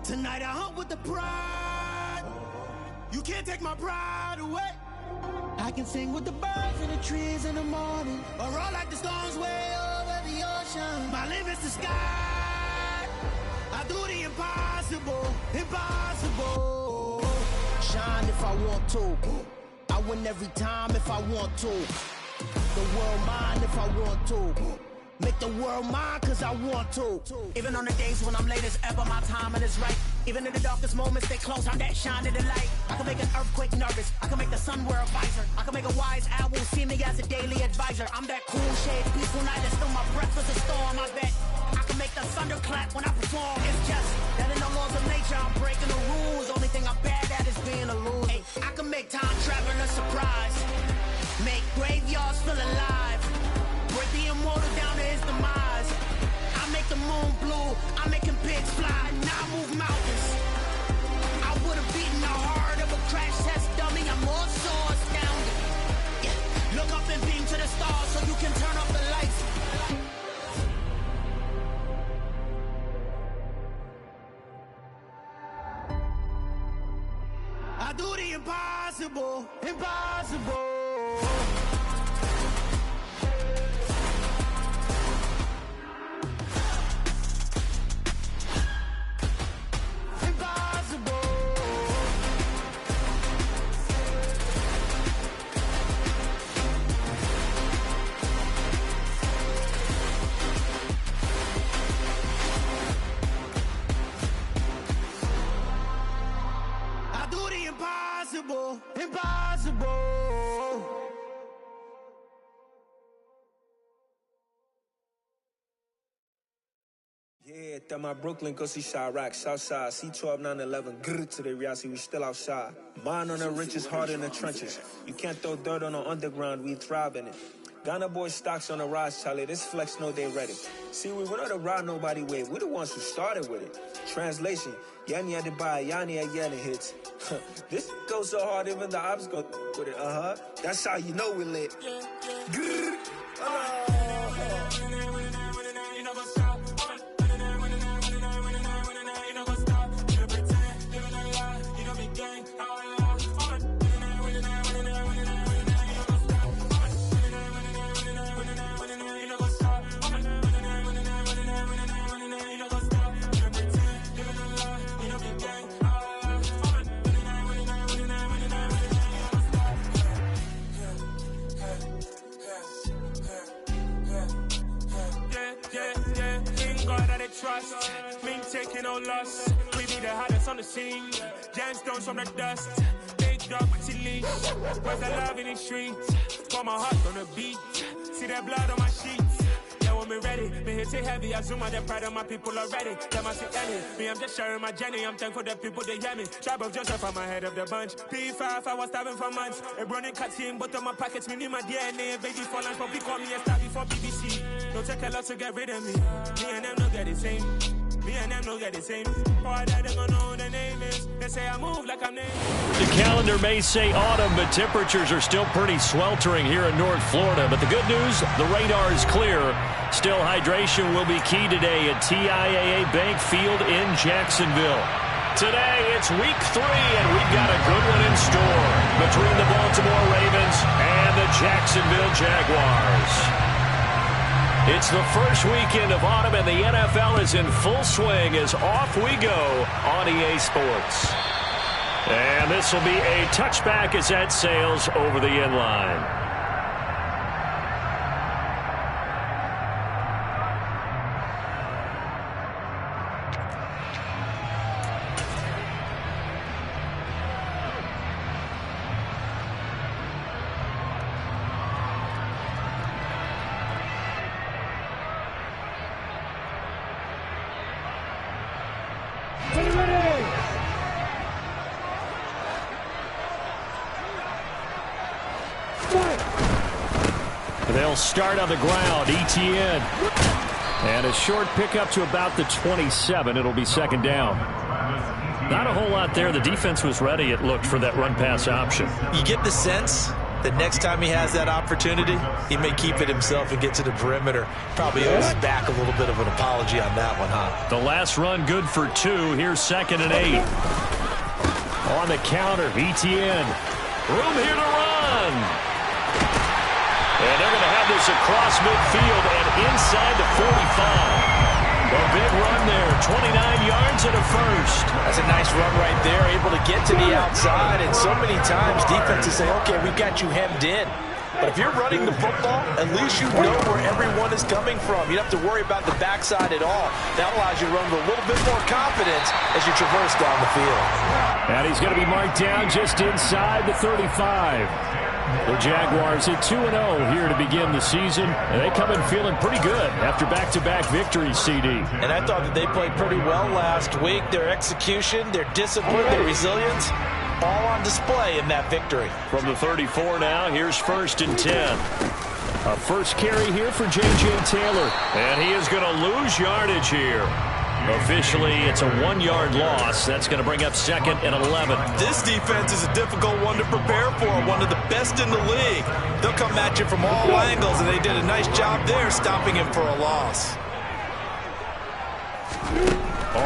Tonight I hunt with the pride. You can't take my pride away. I can sing with the birds and the trees in the morning, or roll like the storms way over the ocean. My limit's the sky. I do the impossible, impossible. Shine if I want to. I win every time if I want to. The world mine if I want to. Make the world mine cause I want to. Even on the days when I'm late as ever, my timing is right. Even in the darkest moments, stay close, I'm that shining the light. I can make an earthquake nervous, I can make the sun wear a visor. I can make a wise owl see me as a daily advisor. I'm that cool shade, peaceful night, that's still my breath is a storm, I bet. I can make the thunder clap when I perform. It's just that in the laws of nature, I'm breaking the rules. Only thing I'm bad at is being a loser. Hey, I can make time traveling a surprise. Make graveyards feel alive. Break the immortal down to his demise. I make the moon blue, I'm making pigs fly. Now I move mountains. I would've beaten the heart of a crash test dummy. I'm more so astounded. Yeah. Look up and beam to the stars so you can turn off the lights. I do the impossible, impossible. Impossible, impossible. Yeah, that my Brooklyn, go see Chirac, Southside, C12, 911, grrr to the reality, we still outside. Mine on the riches, hard in the trenches. You can't throw dirt on the underground, we thrive in it. Ghana boys stocks on the rise, Charlie, this flex know they ready. See, we went on the ride nobody wave, we the ones who started with it. Translation, Yanni had to buy, Yanni had Yanni hits. This goes so hard, even the ops go with it, That's how you know we lit. Grrr. Trust, mean taking no loss. We be the hottest on the scene. Gemstones from the dust. Big dog with leash. Where's the love in the streets? Got my heart on the beat. See that blood on my sheets. Yeah, when me ready, me hit it heavy. I zoom out the pride of my people already. Them I see any. Me, I'm just sharing my journey. I'm thankful that people they hear me. Tribe of Joseph, I'm ahead of the bunch. P5, I was starving for months. A running cut in, but on my pockets, me need my DNA. Baby for lunch, but we call me a star before BBC. Don't take a lot to get rid of me. Me and them don't get the same. Me and them don't get the same. Boy, that they gonna know the name is. They say I move like I'm named. The calendar may say autumn, but temperatures are still pretty sweltering here in North Florida. But the good news, the radar is clear. Still, hydration will be key today at TIAA Bank Field in Jacksonville. Today, it's week 3, and we've got a good one in store between the Baltimore Ravens and the Jacksonville Jaguars. It's the first weekend of autumn, and the NFL is in full swing as off we go on EA Sports. And this will be a touchback as that sails over the end line. They'll start on the ground. ETN. And a short pickup to about the 27. It'll be second down. Not a whole lot there. The defense was ready, it looked, for that run-pass option. You get the sense the next time he has that opportunity, he may keep it himself and get to the perimeter. Probably owes back a little bit of an apology on that one, huh? The last run good for 2. Here's 2nd and 8. On the counter, ETN. Room here to run. And they're going to have this across midfield and inside the 45. A big run there, 29 yards and a first. That's a nice run right there, able to get to the outside. And so many times defenses say, okay, we've got you hemmed in. But if you're running the football, at least you know where everyone is coming from. You don't have to worry about the backside at all. That allows you to run with a little bit more confidence as you traverse down the field. And he's going to be marked down just inside the 35. The Jaguars at 2-0 here to begin the season, and they come in feeling pretty good after back-to-back victories, CD. And I thought that they played pretty well last week. Their execution, their discipline, their resilience, all on display in that victory. From the 34 now, here's 1st and 10. A first carry here for J.J. Taylor, and he is going to lose yardage here. Officially, it's a 1-yard loss. That's going to bring up 2nd and 11. This defense is a difficult one to prepare for, one of the best in the league. They'll come at you from all angles, and they did a nice job there stopping him for a loss.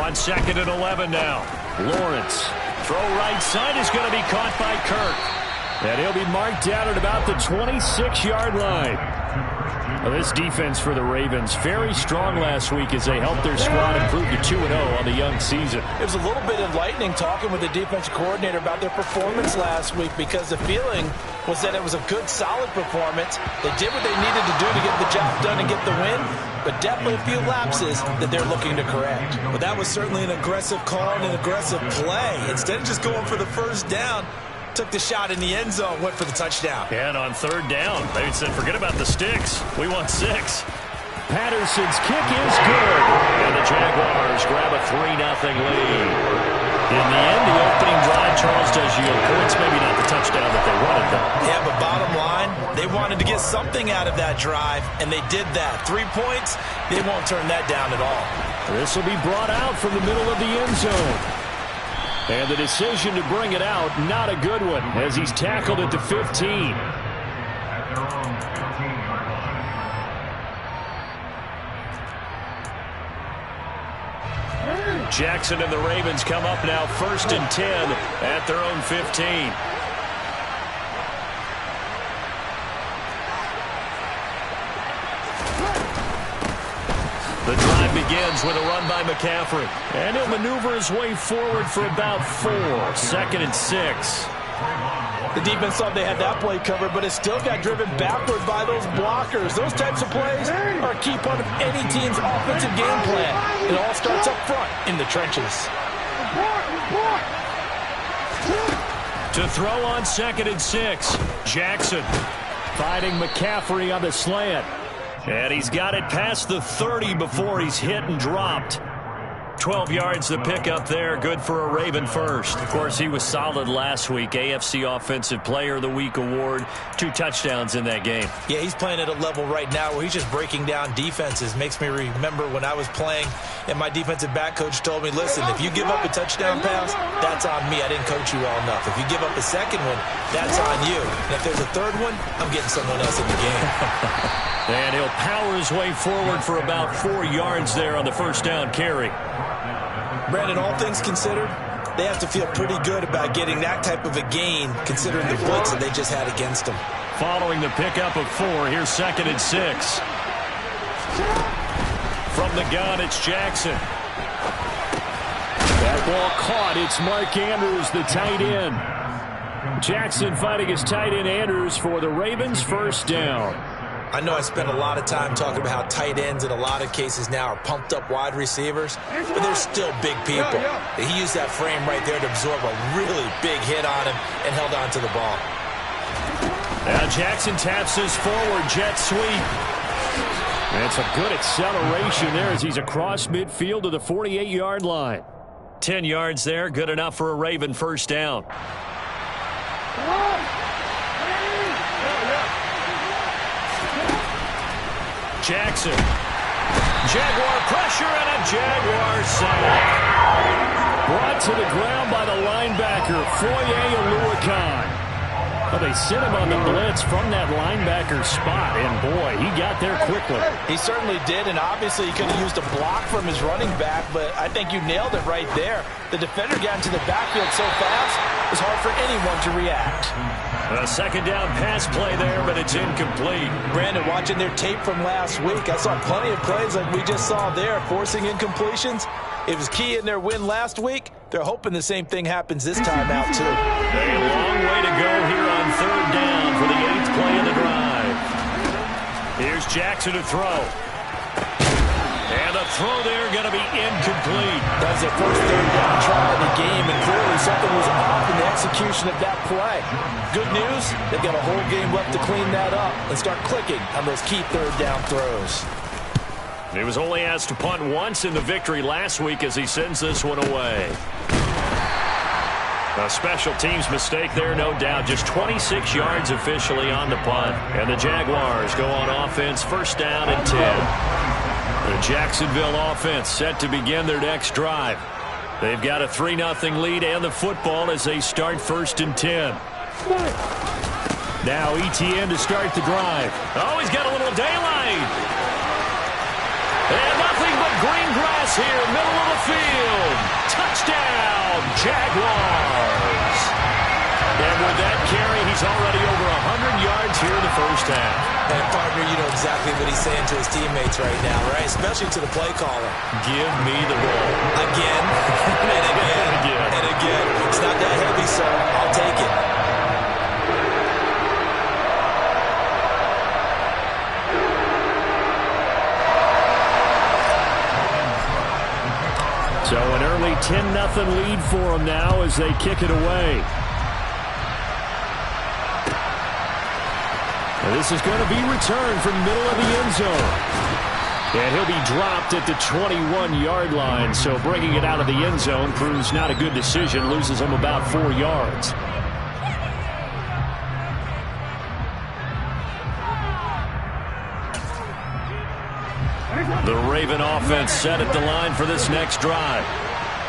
On 2nd and 11 now. Lawrence. Throw right side is going to be caught by Kirk. And he'll be marked down at about the 26-yard line. Well, this defense for the Ravens, very strong last week as they helped their squad improve to 2-0 on the young season. It was a little bit enlightening talking with the defensive coordinator about their performance last week because the feeling was that it was a good, solid performance. They did what they needed to do to get the job done and get the win, but definitely a few lapses that they're looking to correct. But that was certainly an aggressive call and an aggressive play. Instead of just going for the first down, took the shot in the end zone, went for the touchdown. And on 3rd down, they said, forget about the sticks. We want 6. Patterson's kick is good. And the Jaguars grab a 3-0 lead. In the end, the opening drive, Charles, does yield points. Maybe not the touchdown that they wanted, though. Yeah, but bottom line, they wanted to get something out of that drive, and they did that. 3 points, they won't turn that down at all. This will be brought out from the middle of the end zone. And the decision to bring it out, not a good one, as he's tackled at the 15. Jackson and the Ravens come up now 1st and 10 at their own 15. The drive begins with a run by McCaffrey. And he'll maneuver his way forward for about 4. 2nd and 6. The defense thought they had that play covered, but it still got driven backward by those blockers. Those types of plays are a key part of any team's offensive game plan. It all starts up front in the trenches. To throw on 2nd and 6. Jackson fighting McCaffrey on the slant. And he's got it past the 30 before he's hit and dropped. 12 yards to pick up there. Good for a Raven first. Of course, he was solid last week. AFC Offensive Player of the Week award. 2 touchdowns in that game. Yeah, he's playing at a level right now where he's just breaking down defenses. Makes me remember when I was playing and my defensive back coach told me, listen, if you give up a touchdown pass, that's on me. I didn't coach you well enough. If you give up a second one, that's on you. And if there's a third one, I'm getting someone else in the game. And he'll power his way forward for about 4 yards there on the first down carry. Brandon, all things considered, they have to feel pretty good about getting that type of a gain considering the blitz that they just had against them. Following the pickup of 4, here's 2nd and 6. From the gun, it's Jackson. That ball caught. It's Mark Andrews, the tight end. Jackson fighting his tight end Andrews for the Ravens' first down. I know I spent a lot of time talking about how tight ends in a lot of cases now are pumped up wide receivers, but they're still big people. He used that frame right there to absorb a really big hit on him and held on to the ball. Now Jackson taps his forward jet sweep. And it's a good acceleration there as he's across midfield to the 48-yard line. 10 yards there, good enough for a Raven first down. Jackson. Jaguar pressure and a Jaguar sack. Brought to the ground by the linebacker, Foye Oluokun. Well, they sent him on the blitz from that linebacker spot, and boy, he got there quickly. He certainly did, and obviously he could have used a block from his running back, but I think you nailed it right there. The defender got into the backfield so fast, it was hard for anyone to react. A second down pass play there, but it's incomplete. Brandon, watching their tape from last week, I saw plenty of plays like we just saw there, forcing incompletions. It was key in their win last week. They're hoping the same thing happens this time out, too. A long way to go here on third down for the 8th play of the drive. Here's Jackson to throw. And the throw there going to be incomplete. That's their first third down try of the game, and clearly something was off in the execution of that play. Good news, they've got a whole game left to clean that up and start clicking on those key third down throws. He was only asked to punt once in the victory last week as he sends this one away. A special teams mistake there, no doubt. Just 26 yards officially on the punt. And the Jaguars go on offense, first down and 10. The Jacksonville offense set to begin their next drive. They've got a 3-0 lead and the football as they start first and 10. Now ETN to start the drive. Oh, he's got a little daylight. And nothing but green grass here, middle of the field. Touchdown, Jaguars. And with that carry, he's already over 100 yards here in the first half. And, partner, you know exactly what he's saying to his teammates right now, right? Especially to the play caller. Give me the ball. Again, and again, and again. It's not that heavy, sir. I'll take it. So an early 10-0 lead for them now as they kick it away. And this is going to be returned from the middle of the end zone. And he'll be dropped at the 21-yard line. So bringing it out of the end zone proves not a good decision. Loses him about 4 yards. The Raven offense set at the line for this next drive.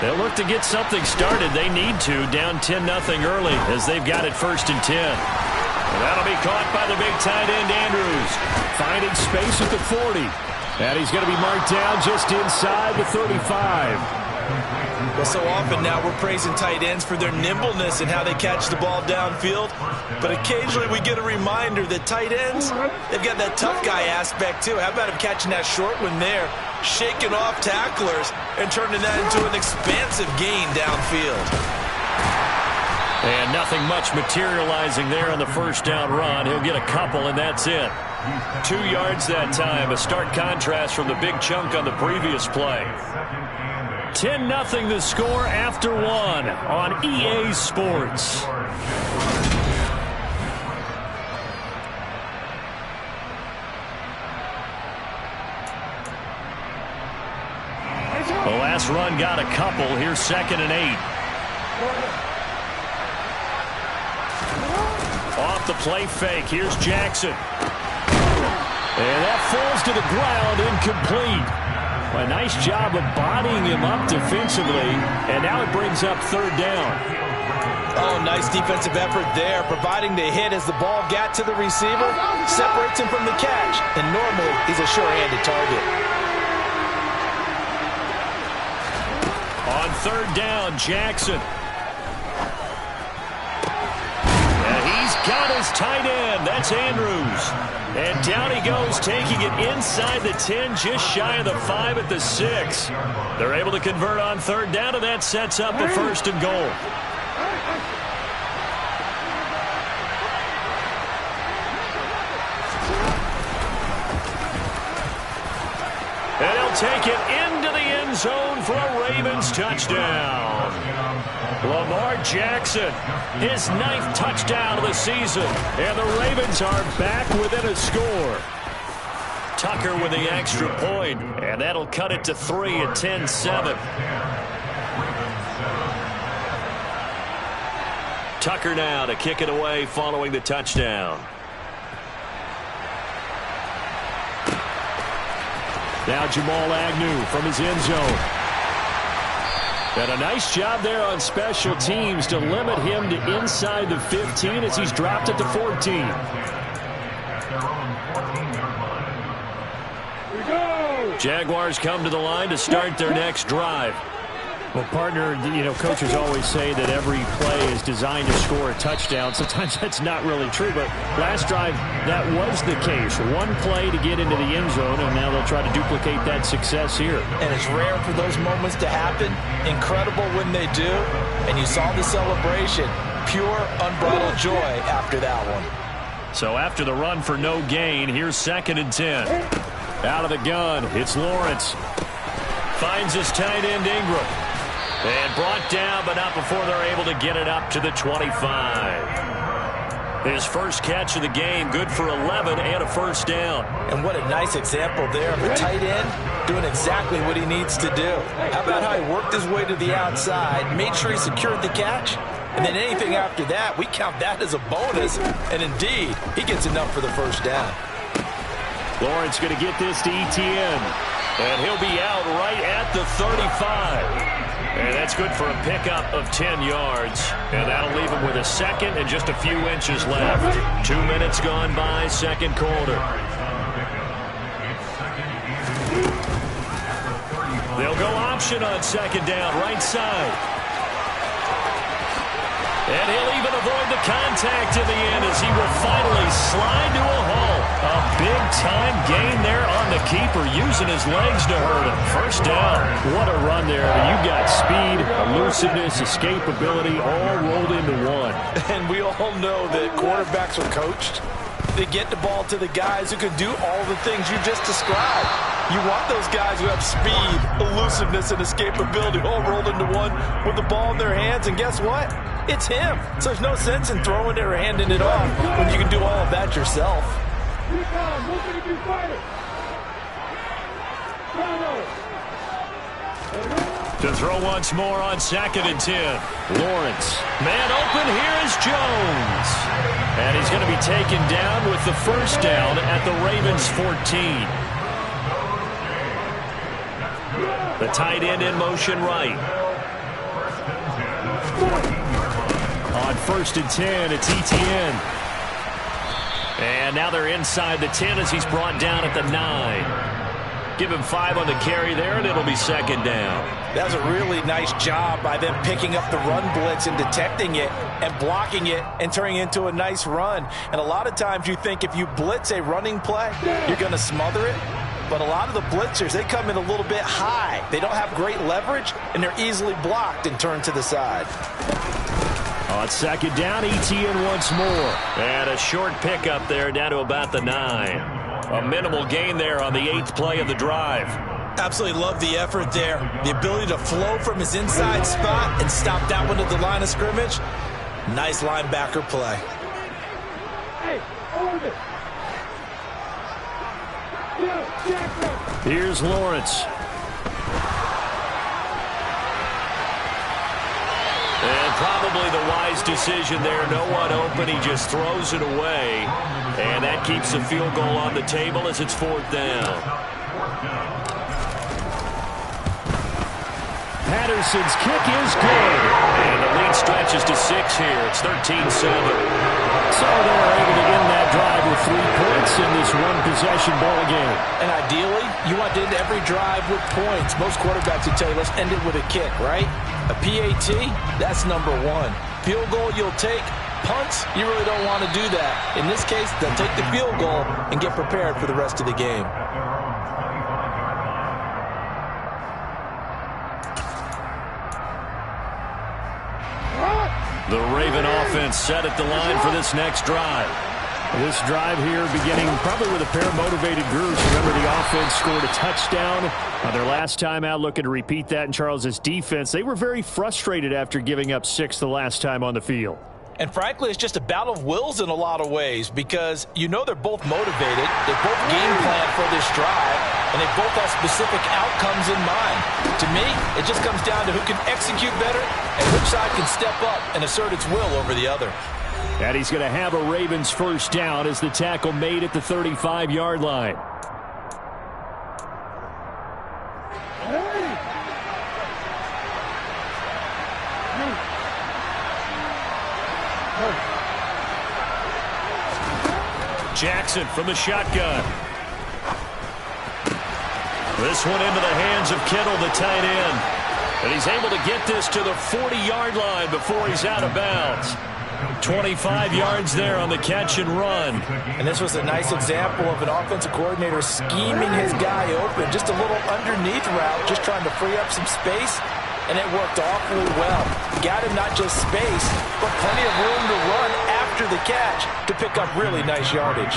They'll look to get something started. They need to, down 10-0 early as they've got it first and 10. And that'll be caught by the big tight end, Andrews. Finding space at the 40. And he's going to be marked down just inside the 35. Well, so often now we're praising tight ends for their nimbleness and how they catch the ball downfield. But occasionally we get a reminder that tight ends, they've got that tough guy aspect too. How about him catching that short one there, shaking off tacklers, and turning that into an expansive gain downfield. And nothing much materializing there on the first down run. He'll get a couple, and that's it. 2 yards that time, a stark contrast from the big chunk on the previous play. 10-0 the score after one on EA Sports. The last run got a couple. Here's 2nd and 8. Off the play fake. Here's Jackson. And that falls to the ground, incomplete. A nice job of bodying him up defensively, and now it brings up 3rd down. Oh, nice defensive effort there, providing the hit as the ball got to the receiver, separates him from the catch, and normally he's a sure-handed target. On 3rd down, Jackson. And he's got his tight end. That's Andrews. And down he goes, taking it inside the 10, just shy of the 5 at the 6. They're able to convert on 3rd down, and that sets up a 1st and goal. And he'll take it into the end zone for a Ravens touchdown. Lamar Jackson, his 9th touchdown of the season. And the Ravens are back within a score. Tucker with the extra point, and that'll cut it to 3 at 10-7. Tucker now to kick it away following the touchdown. Now Jamal Agnew from his end zone. And a nice job there on special teams to limit him to inside the 15 as he's dropped at the 14. Jaguars come to the line to start their next drive. Well, partner, coaches always say that every play is designed to score a touchdown. Sometimes that's not really true, but last drive, that was the case. One play to get into the end zone, and now they'll try to duplicate that success here. And it's rare for those moments to happen. Incredible when they do. And you saw the celebration. Pure, unbridled joy after that one. So after the run for no gain, here's 2nd and 10. Out of the gun, it's Lawrence. Finds his tight end Ingram. And brought down, but not before they're able to get it up to the 25. His first catch of the game, good for 11 and a first down. And what a nice example there of a tight end doing exactly what he needs to do. How about how he worked his way to the outside, made sure he secured the catch, and then anything after that, we count that as a bonus. And indeed, he gets enough for the first down. Lawrence going to get this to Etienne. And he'll be out right at the 35. And that's good for a pickup of 10 yards. And that'll leave him with a second and just a few inches left. 2 minutes gone by, second quarter. They'll go option on second down, right side. And he'll even avoid the contact in the end as he will finally slide to a halt. A big-time gain there on the keeper, using his legs to hurt him. First down. What a run there. You've got speed, elusiveness, escapability, all rolled into one. And we all know that quarterbacks are coached. They get the ball to the guys who can do all the things you just described. You want those guys who have speed, elusiveness, and escapability all rolled into one with the ball in their hands. And guess what? It's him. So there's no sense in throwing it or handing it off when you can do all of that yourself. To throw once more on 2nd and 10. Lawrence. Man open, here is Jones. And he's going to be taken down with the first down at the Ravens' 14. The tight end in motion right. On 1st and 10, it's Etienne. And now they're inside the 10 as he's brought down at the 9. Give him 5 on the carry there, and it'll be second down. That was a really nice job by them picking up the run blitz and detecting it and blocking it and turning it into a nice run. And a lot of times you think if you blitz a running play, you're going to smother it. But a lot of the blitzers, they come in a little bit high. They don't have great leverage, and they're easily blocked and turned to the side. On second down, Etienne once more. And a short pickup there down to about the 9. A minimal gain there on the 8th play of the drive. Absolutely love the effort there. The ability to flow from his inside spot and stop that one at the line of scrimmage. Nice linebacker play. Here's Lawrence. And probably the wise decision there. No one open. He just throws it away. And that keeps the field goal on the table as it's 4th down. Patterson's kick is good. And the lead stretches to 6 here. It's 13-7. So they're able to end that drive with 3 points in this one-possession ball game. And ideally, you want to end every drive with points. Most quarterbacks would tell you, let's end it with a kick, right? A PAT, that's number 1. Field goal you'll take. Punts, you really don't want to do that. In this case, they'll take the field goal and get prepared for the rest of the game. The Raven offense set at the line for this next drive. This drive here beginning probably with a pair of motivated groups. Remember, the offense scored a touchdown on their last time out, looking to repeat that in Charles's defense. They were very frustrated after giving up 6 the last time on the field. And frankly, it's just a battle of wills in a lot of ways because you know they're both motivated, they both game plan for this drive, and they both have specific outcomes in mind. To me, it just comes down to who can execute better and which side can step up and assert its will over the other. And he's going to have a Ravens first down as the tackle made at the 35-yard line. Jackson from the shotgun. This one into the hands of Kittle, the tight end. And he's able to get this to the 40-yard line before he's out of bounds. 25 yards there on the catch and run. And this was a nice example of an offensive coordinator scheming his guy open. Just a little underneath route, just trying to free up some space. And it worked awfully well. Got him not just space, but plenty of room to run after the catch to pick up really nice yardage.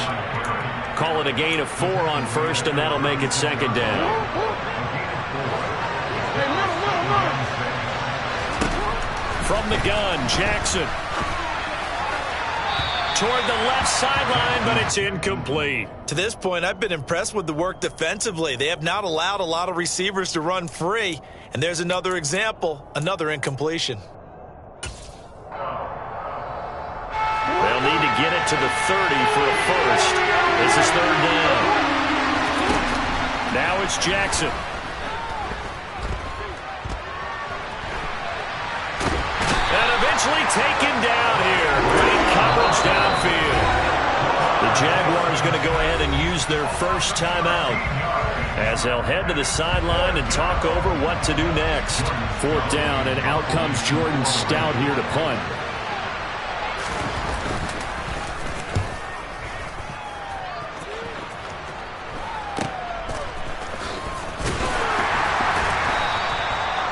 Call it a gain of 4 on first, and that'll make it second down. From the gun, Jackson. Toward the left sideline, but it's incomplete. To this point, I've been impressed with the work defensively. They have not allowed a lot of receivers to run free. And there's another example, another incompletion. They'll need to get it to the 30 for a first. This is third down. Now it's Jackson. And eventually taken down here. Great coverage downfield. The Jaguars going to go ahead and use their first timeout as they'll head to the sideline and talk over what to do next. Fourth down, and out comes Jordan Stout here to punt.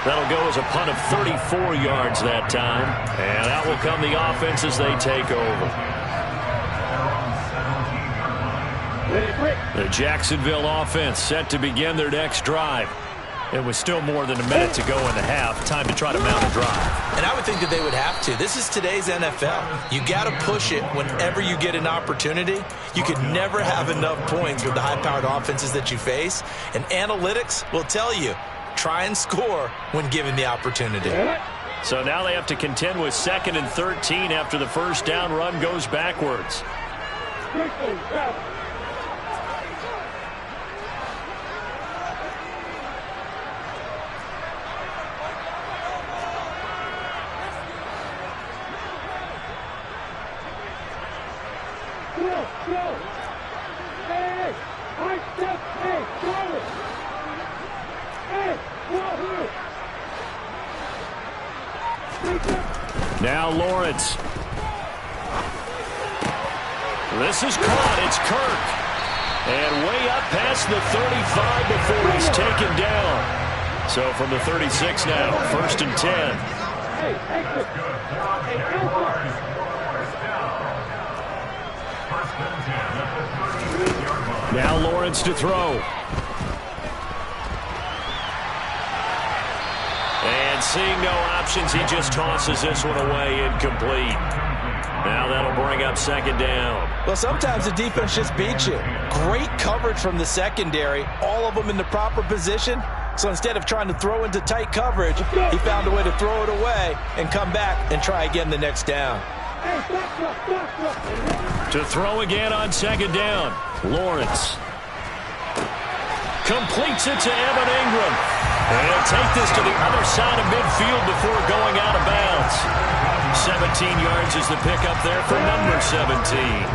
That'll go as a punt of 34 yards that time. And out will come the offense as they take over. The Jacksonville offense set to begin their next drive. It was still more than a minute to go in the half. Time to try to mount a drive. And I would think that they would have to. This is today's NFL. You got to push it whenever you get an opportunity. You could never have enough points with the high-powered offenses that you face. And analytics will tell you, try and score when given the opportunity. So now they have to contend with 2nd and 13 after the first down run goes backwards. Now Lawrence. This is caught. It's Kirk. And way up past the 35 before he's taken down. So from the 36 now, 1st and 10. Now Lawrence to throw. And seeing no options, he just tosses this one away, incomplete. Now that'll bring up 2nd down. Well, sometimes the defense just beats you. Great coverage from the secondary, all of them in the proper position. So instead of trying to throw into tight coverage, he found a way to throw it away and come back and try again the next down. To throw again on 2nd down, Lawrence. Completes it to Evan Ingram. And he'll take this to the other side of midfield before going out of bounds. 17 yards is the pickup there for number 17.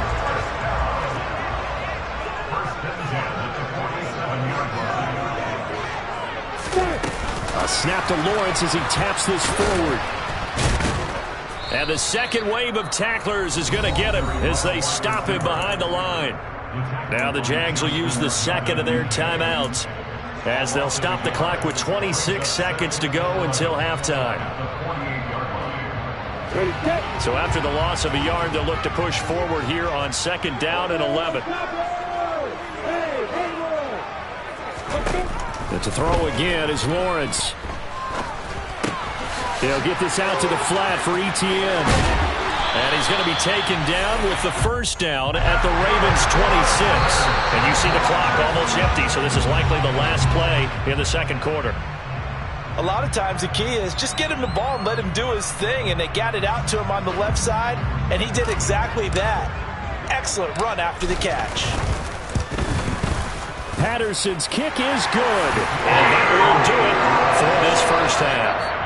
A snap to Lawrence as he taps this forward. And the second wave of tacklers is going to get him as they stop him behind the line. Now the Jags will use the second of their timeouts as they'll stop the clock with 26 seconds to go until halftime. So after the loss of a yard, they'll look to push forward here on 2nd down and 11. And to throw again is Lawrence. They'll get this out to the flat for Etienne. And he's going to be taken down with the first down at the Ravens' 26. And you see the clock almost empty, so this is likely the last play in the second quarter. A lot of times the key is just get him the ball and let him do his thing, and they got it out to him on the left side, and he did exactly that. Excellent run after the catch. Patterson's kick is good, and that will do it for this first half.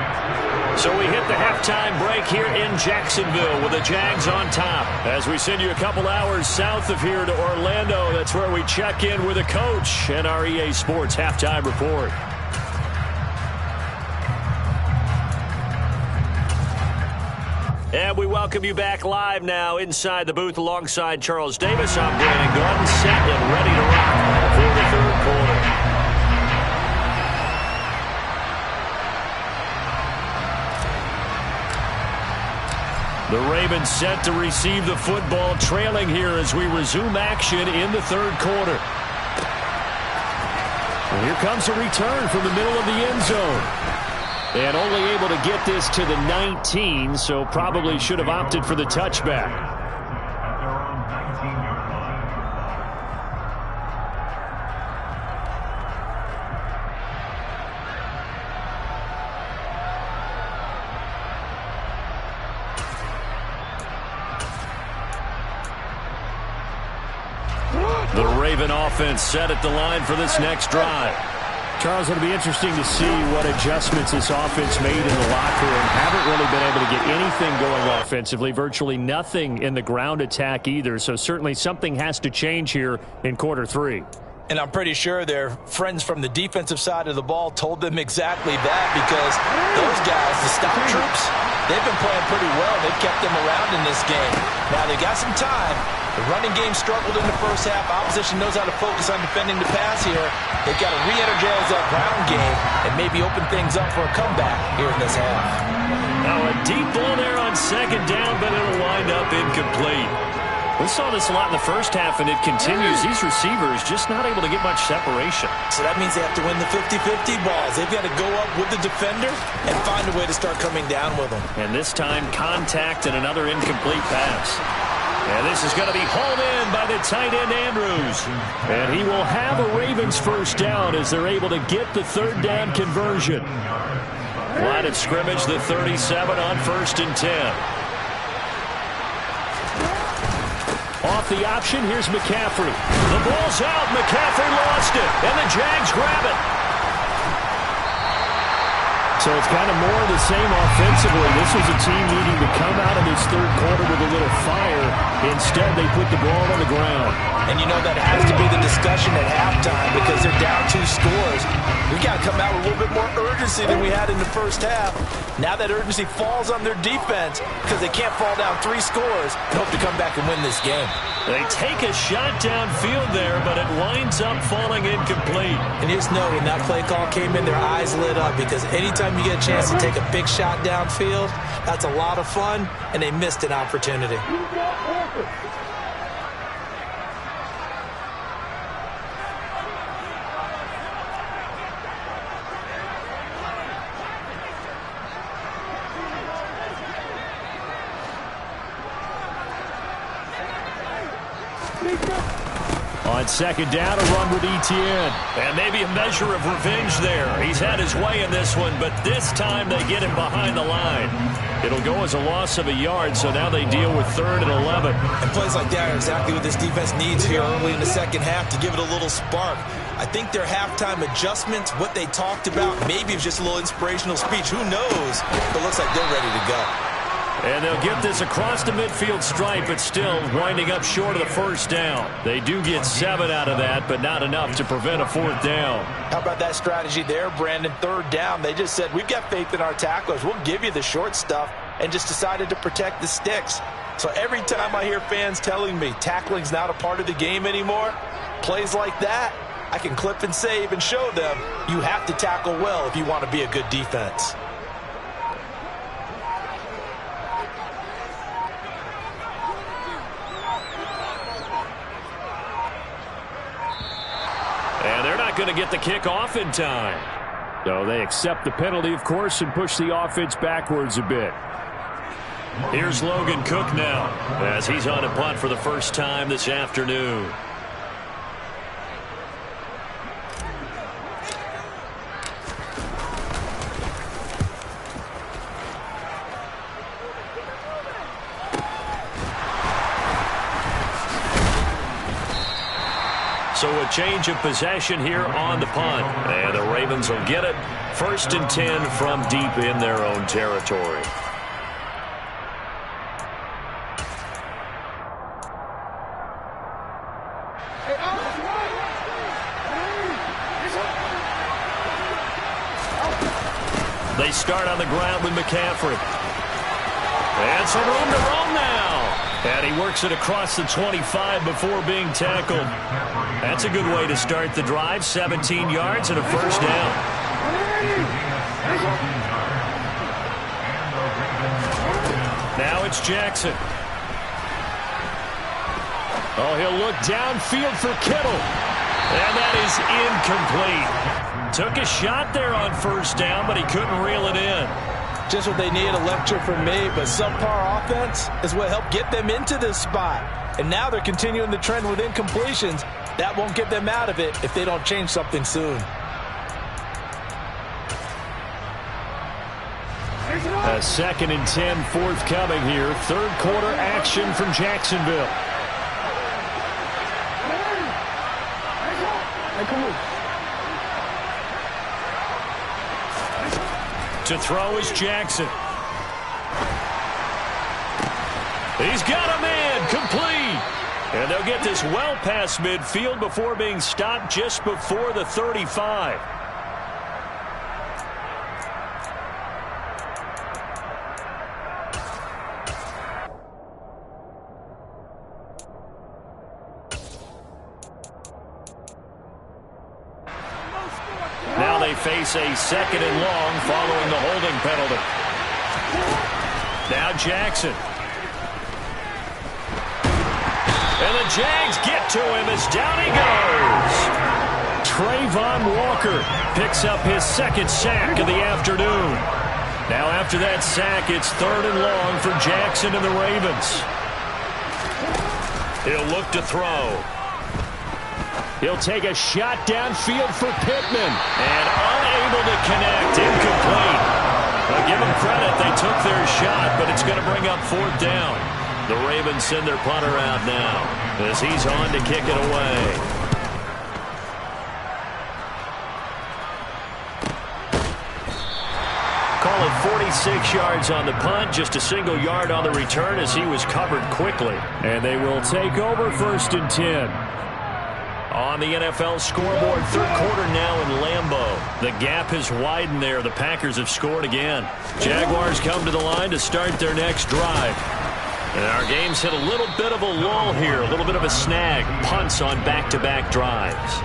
So we hit the halftime break here in Jacksonville with the Jags on top. As we send you a couple hours south of here to Orlando, that's where we check in with the coach and our EA Sports halftime report. And we welcome you back live now inside the booth alongside Charles Davis. I'm Brandon Gordon, set and ready to rock for the third quarter. The Ravens set to receive the football, trailing here as we resume action in the third quarter. And here comes a return from the middle of the end zone. And only able to get this to the 19, so probably should have opted for the touchback. The Raven offense set at the line for this next drive. Charles, it'll be interesting to see what adjustments this offense made in the locker room. Haven't really been able to get anything going offensively, virtually nothing in the ground attack either. So certainly something has to change here in quarter three. And I'm pretty sure their friends from the defensive side of the ball told them exactly that, because those guys, the stop troops, they've been playing pretty well. They've kept them around in this game. Now they got some time. The running game struggled in the first half. Opposition knows how to focus on defending the pass here. They've got to re-energize that ground game and maybe open things up for a comeback here in this half. Now a deep ball there on second down, but it'll wind up incomplete. We saw this a lot in the first half, and it continues. These receivers just not able to get much separation. So that means they have to win the 50-50 balls. They've got to go up with the defender and find a way to start coming down with them. And this time, contact and another incomplete pass. And this is going to be hauled in by the tight end, Andrews. And he will have a Ravens first down as they're able to get the third down conversion. Line of scrimmage, the 37 on 1st and 10. Off the option, here's McCaffrey. The ball's out. McCaffrey lost it. And the Jags grab it. So it's kind of more of the same offensively. This was a team needing to come out of this third quarter with a little fire. Instead, they put the ball on the ground. And you know that has to be the discussion at halftime, because they're down 2 scores. We got to come out with a little bit more urgency than we had in the first half. Now that urgency falls on their defense because they can't fall down 3 scores and hope to come back and win this game. They take a shot downfield there, but it winds up falling incomplete. And just know, when that play call came in, their eyes lit up, because anytime you get a chance to take a big shot downfield, that's a lot of fun, and they missed an opportunity. On second down, a run with Etienne. And maybe a measure of revenge there. He's had his way in this one, but this time they get him behind the line. It'll go as a loss of a yard, so now they deal with 3rd and 11. And plays like that are exactly what this defense needs here early in the second half to give it a little spark. I think their halftime adjustments, what they talked about, maybe it was just a little inspirational speech. Who knows? But it looks like they're ready to go. And they'll get this across the midfield stripe, but still winding up short of the first down. They do get 7 out of that, but not enough to prevent a 4th down. How about that strategy there, Brandon? 3rd down, they just said, we've got faith in our tacklers. We'll give you the short stuff, and just decided to protect the sticks. So every time I hear fans telling me tackling's not a part of the game anymore, plays like that, I can clip and save and show them you have to tackle well if you want to be a good defense. And they're not going to get the kickoff in time. So they accept the penalty, of course, and push the offense backwards a bit. Here's Logan Cook now as he's on a punt for the first time this afternoon. So a change of possession here on the punt. And the Ravens will get it 1st and 10 from deep in their own territory. They start on the ground with McCaffrey. And some room to roam now. And he works it across the 25 before being tackled. That's a good way to start the drive. 17 yards and a first down. Now it's Jackson. Oh, he'll look downfield for Kittle. And that is incomplete. Took a shot there on 1st down, but he couldn't reel it in. Just what they need, a lecture from me, but subpar offense is what helped get them into this spot. And now they're continuing the trend with incompletions. That won't get them out of it if they don't change something soon. A 2nd and 10 forthcoming here. 3rd quarter action from Jacksonville. To throw is Jackson. He's got a man, complete. And they'll get this well past midfield before being stopped just before the 35. Now they face a 2nd and long following the holding penalty. Now Jackson. And the Jags get to him as down he goes. Trayvon Walker picks up his 2nd sack of the afternoon. Now after that sack, it's 3rd and long for Jackson and the Ravens. He'll look to throw. He'll take a shot downfield for Pittman. And unable to connect. Incomplete. Well, give them credit. They took their shot, but it's going to bring up 4th down. The Ravens send their punter out now as he's on to kick it away. Call it 46 yards on the punt, just a single yard on the return as he was covered quickly. And they will take over 1st and 10. On the NFL scoreboard, 3rd quarter now in Lambeau. The gap has widened there. The Packers have scored again. Jaguars come to the line to start their next drive. And our game's hit a little bit of a lull here, a little bit of a snag. Punts on back-to-back drives.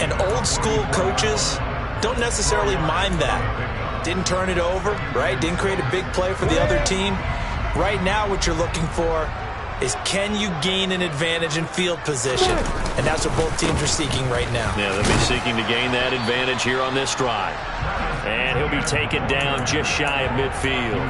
And old school coaches don't necessarily mind that. Didn't turn it over, right? Didn't create a big play for the other team. Right now what you're looking for is, can you gain an advantage in field position? And that's what both teams are seeking right now. Yeah, they'll be seeking to gain that advantage here on this drive. And he'll be taken down just shy of midfield.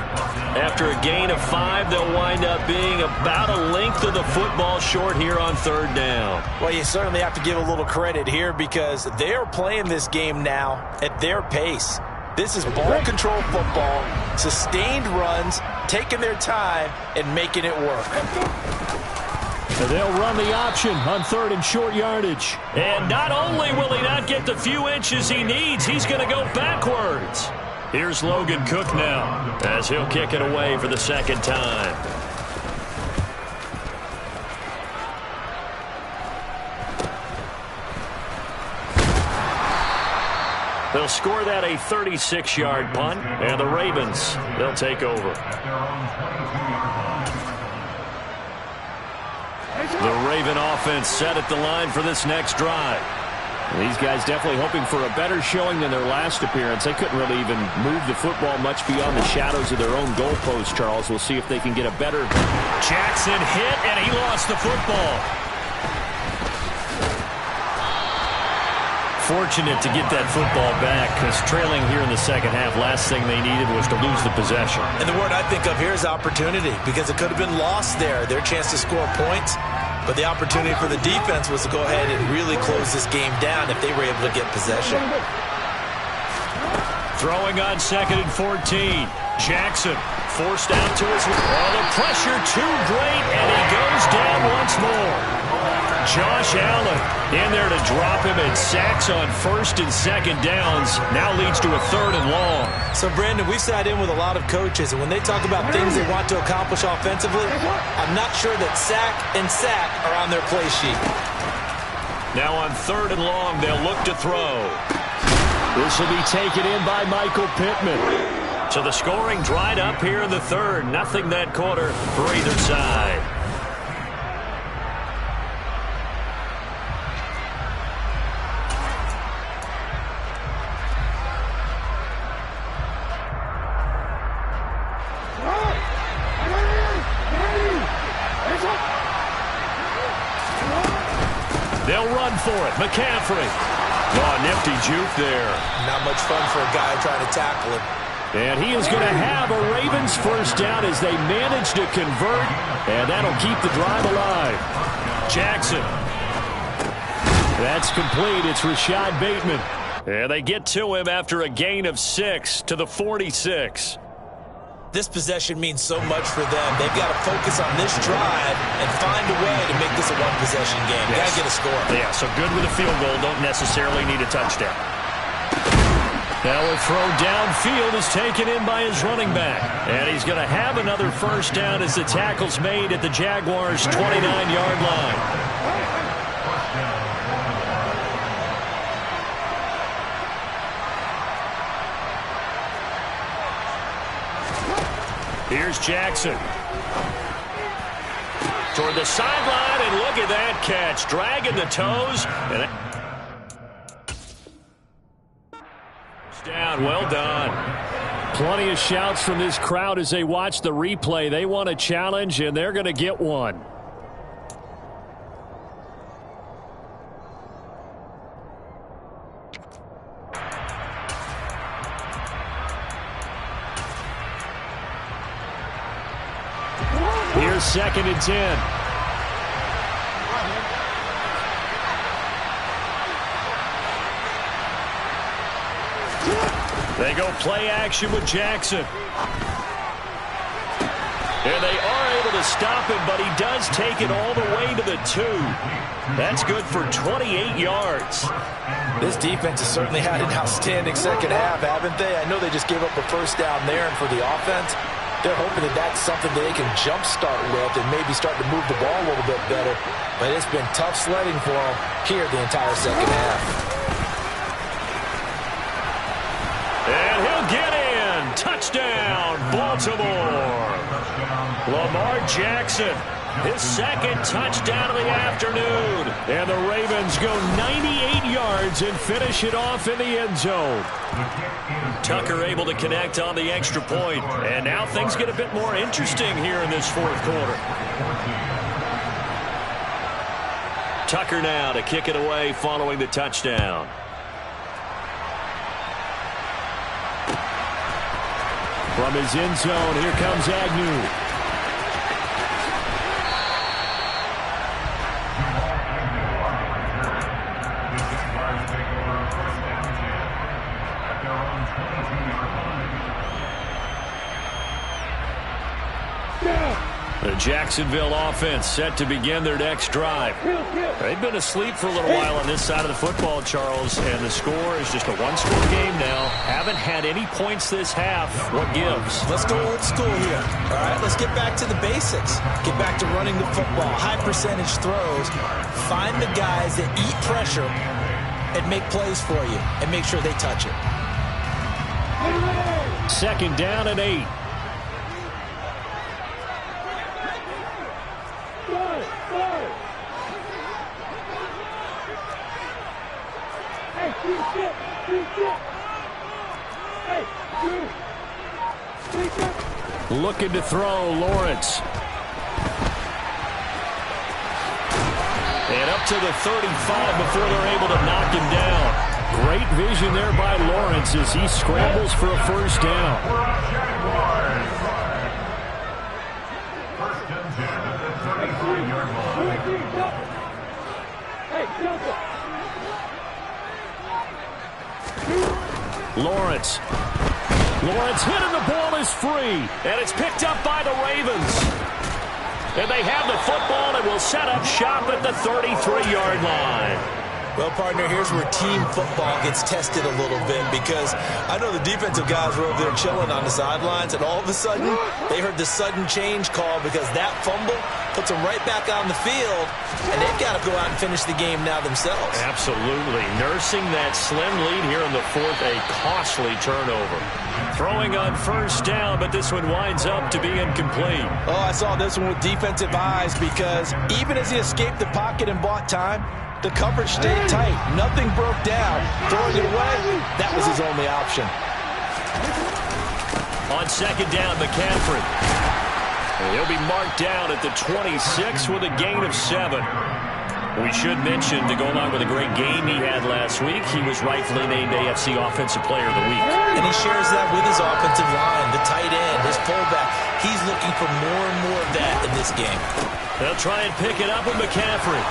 After a gain of 5, they'll wind up being about a length of the football short here on 3rd down. Well, you certainly have to give a little credit here because they're playing this game now at their pace. This is ball control football, sustained runs, taking their time, and making it work. And they'll run the option on 3rd and short yardage. And not only will he not get the few inches he needs, he's going to go backwards. Here's Logan Cook now as he'll kick it away for the 2nd time. They'll score that a 36-yard punt, and the Ravens, they'll take over. The Raven offense set at the line for this next drive. These guys definitely hoping for a better showing than their last appearance. They couldn't really even move the football much beyond the shadows of their own goalpost, Charles. We'll see if they can get a better... Jackson hit, and he lost the football. Fortunate to get that football back because trailing here in the 2nd half, last thing they needed was to lose the possession. And the word I think of here is opportunity because it could have been lost there. Their chance to score points, but the opportunity for the defense was to go ahead and really close this game down if they were able to get possession. Throwing on 2nd and 14. Jackson forced out to his... Oh, the pressure too great, and he goes down once more. Josh Allen in there to drop him, and sacks on first and second downs. Now leads to a 3rd and long. So, Brandon, we've sat in with a lot of coaches, and when they talk about things they want to accomplish offensively, I'm not sure that sack and sack are on their play sheet. Now on 3rd and long, they'll look to throw. This will be taken in by Michael Pittman. So the scoring dried up here in the 3rd. Nothing that quarter for either side. They'll run for it. McCaffrey. Oh, nifty juke there. Not much fun for a guy trying to tackle him. And he is going to have a Ravens first down as they manage to convert, and that'll keep the drive alive. Jackson. That's complete. It's Rashad Bateman. And they get to him after a gain of 6 to the 46. This possession means so much for them. They've got to focus on this drive and find a way to make this a one-possession game. Yes. Got to get a score. Yeah, so good with a field goal. Don't necessarily need a touchdown. Now a throw downfield is taken in by his running back. And he's going to have another first down as the tackle's made at the Jaguars' 29-yard line. Here's Jackson. Toward the sideline, and look at that catch. Dragging the toes. And down. Well done. Plenty of shouts from this crowd as they watch the replay. They want a challenge, and they're going to get one. Here's 2nd and 10. They go play action with Jackson. And they are able to stop him, but he does take it all the way to the 2. That's good for 28 yards. This defense has certainly had an outstanding second half, haven't they? I know they just gave up a first down there, and for the offense, they're hoping that that's something that they can jumpstart with and maybe start to move the ball a little bit better. But it's been tough sledding for them here the entire second half. And he'll get in. Touchdown, Baltimore. Lamar Jackson, his 2nd touchdown of the afternoon. And the Ravens go 98 yards and finish it off in the end zone. Tucker able to connect on the extra point. And now things get a bit more interesting here in this 4th quarter. Tucker now to kick it away following the touchdown. From his end zone, here comes Agnew. The Jacksonville offense set to begin their next drive. They've been asleep for a little while on this side of the football, Charles, and the score is just a one-score game now. Haven't had any points this half. What gives? Let's go old school here. All right, let's get back to the basics. Get back to running the football, high-percentage throws. Find the guys that eat pressure and make plays for you and make sure they touch it. 2nd down and 8. Looking to throw, Lawrence. And up to the 35 before they're able to knock him down. Great vision there by Lawrence as he scrambles for a first down. Lawrence hit and the ball is free. And it's picked up by the Ravens. And they have the football and will set up shop at the 33-yard line. Well, partner, here's where team football gets tested a little bit, because I know the defensive guys were over there chilling on the sidelines, and all of a sudden they heard the sudden change call because that fumble puts them right back on the field, and they've got to go out and finish the game now themselves. Absolutely. Nursing that slim lead here in the fourth, a costly turnover. Throwing on first down, but this one winds up to be incomplete. Oh, I saw this one with defensive eyes, because even as he escaped the pocket and bought time, the coverage stayed tight. Nothing broke down. Throwing it away, that was his only option. On second down, McCaffrey. He'll be marked down at the 26 with a gain of 7. We should mention, to go along with a great game he had last week, he was rightfully named AFC Offensive Player of the Week. And he shares that with his offensive line, the tight end, his fullback. He's looking for more and more of that in this game. They'll try and pick it up with McCaffrey.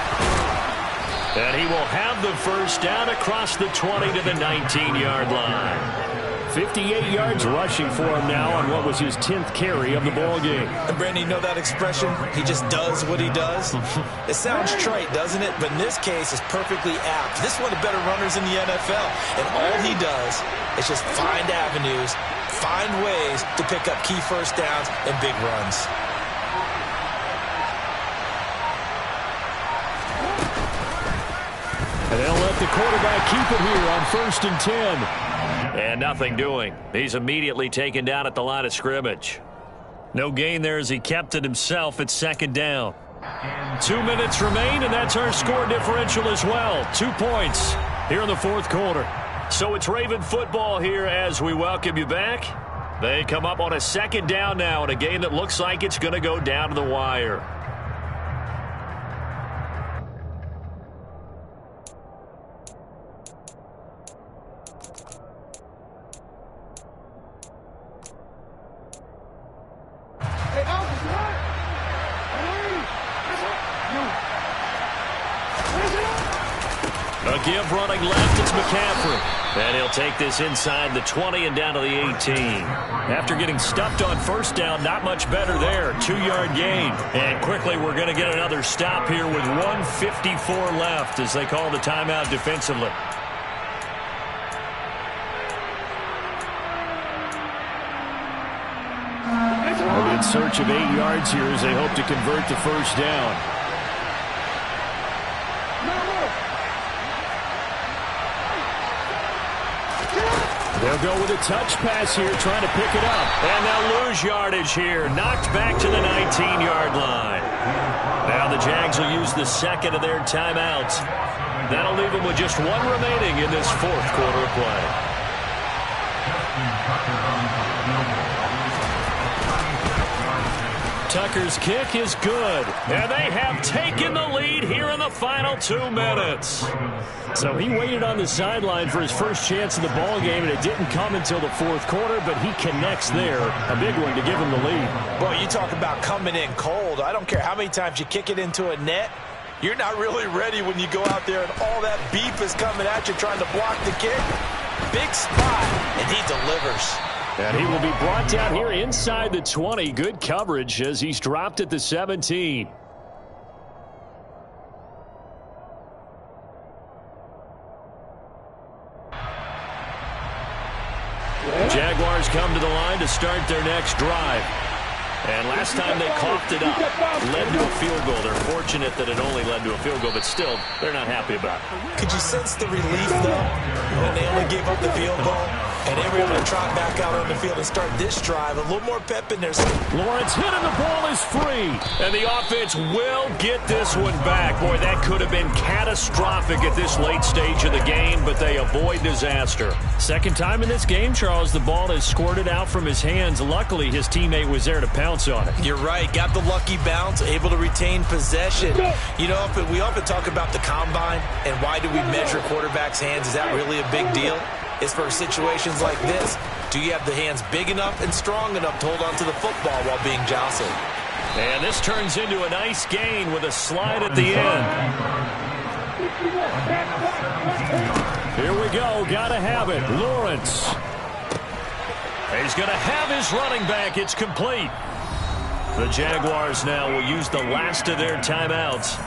And he will have the first down across the 20 to the 19-yard line. 58 yards rushing for him now on what was his 10th carry of the ball game. And Brandon, you know that expression? He just does what he does. It sounds trite, doesn't it? But in this case, it's perfectly apt. This is one of the better runners in the NFL. And all he does is just find avenues, find ways to pick up key first downs and big runs. And they'll let the quarterback keep it here on 1st and 10. And nothing doing. He's immediately taken down at the line of scrimmage. No gain there as he kept it himself at 2nd down. 2 minutes remain, and that's our score differential as well. 2 points here in the 4th quarter. So it's Raven football here as we welcome you back. They come up on a 2nd down now in a game that looks like it's going to go down to the wire. A give running left, it's McCaffrey. And he'll take this inside the 20 and down to the 18. After getting stuffed on first down, not much better there. 2-yard gain. And quickly we're going to get another stop here with 1:54 left as they call the timeout defensively. They'll be in search of 8 yards here as they hope to convert the first down. They'll go with a touch pass here, trying to pick it up. And they'll lose yardage here. Knocked back to the 19-yard line. Now the Jags will use the second of their timeouts. That'll leave them with just 1 remaining in this 4th quarter of play. Tucker's kick is good. And they have taken the lead here in the final 2 minutes. So he waited on the sideline for his first chance of the ball game, and it didn't come until the 4th quarter, but he connects there. A big one to give him the lead. Boy, you talk about coming in cold. I don't care how many times you kick it into a net. You're not really ready when you go out there and all that beef is coming at you trying to block the kick. Big spot, and he delivers. And he will be brought down here inside the 20. Good coverage as he's dropped at the 17. Jaguars come to the line to start their next drive. And last time they coughed it up, led to a field goal. They're fortunate that it only led to a field goal, but still, they're not happy about it. Could you sense the relief, though, when they only gave up the field goal? And they were able to trot back out on the field and start this drive. A little more pep in there. Lawrence hit and the ball is free. And the offense will get this one back. Boy, that could have been catastrophic at this late stage of the game, but they avoid disaster. Second time in this game, Charles, the ball is squirted out from his hands. Luckily, his teammate was there to pounce on it. You're right. Got the lucky bounce, able to retain possession. You know, we often talk about the combine and why do we measure quarterbacks' hands. Is that really a big deal? It's for situations like this. Do you have the hands big enough and strong enough to hold on to the football while being jostled? And this turns into a nice gain with a slide at the end. Here we go. Got to have it. Lawrence. He's going to have his running back. It's complete. The Jaguars now will use the last of their timeouts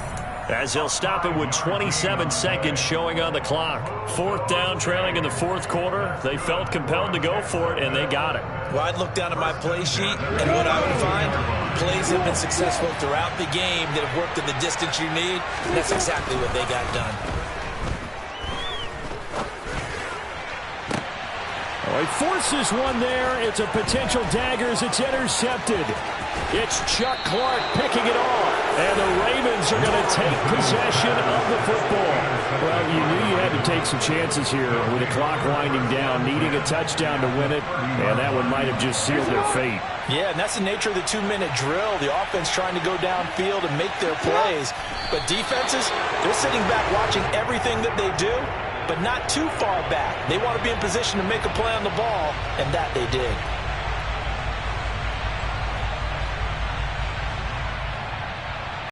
as they'll stop it with 27 seconds showing on the clock. 4th down, trailing in the 4th quarter. They felt compelled to go for it, and they got it. Well, I'd look down at my play sheet, and what I would find, plays have been successful throughout the game that have worked in the distance you need, and that's exactly what they got done. Oh, he forces one there. It's a potential dagger as it's intercepted. It's Chuck Clark picking it off. And the Ravens are going to take possession of the football. Well, you knew you had to take some chances here with the clock winding down, needing a touchdown to win it, and that one might have just sealed their fate. Yeah, and that's the nature of the 2-minute drill. The offense trying to go downfield and make their plays. But defenses, they're sitting back watching everything that they do, but not too far back. They want to be in position to make a play on the ball, and that they did.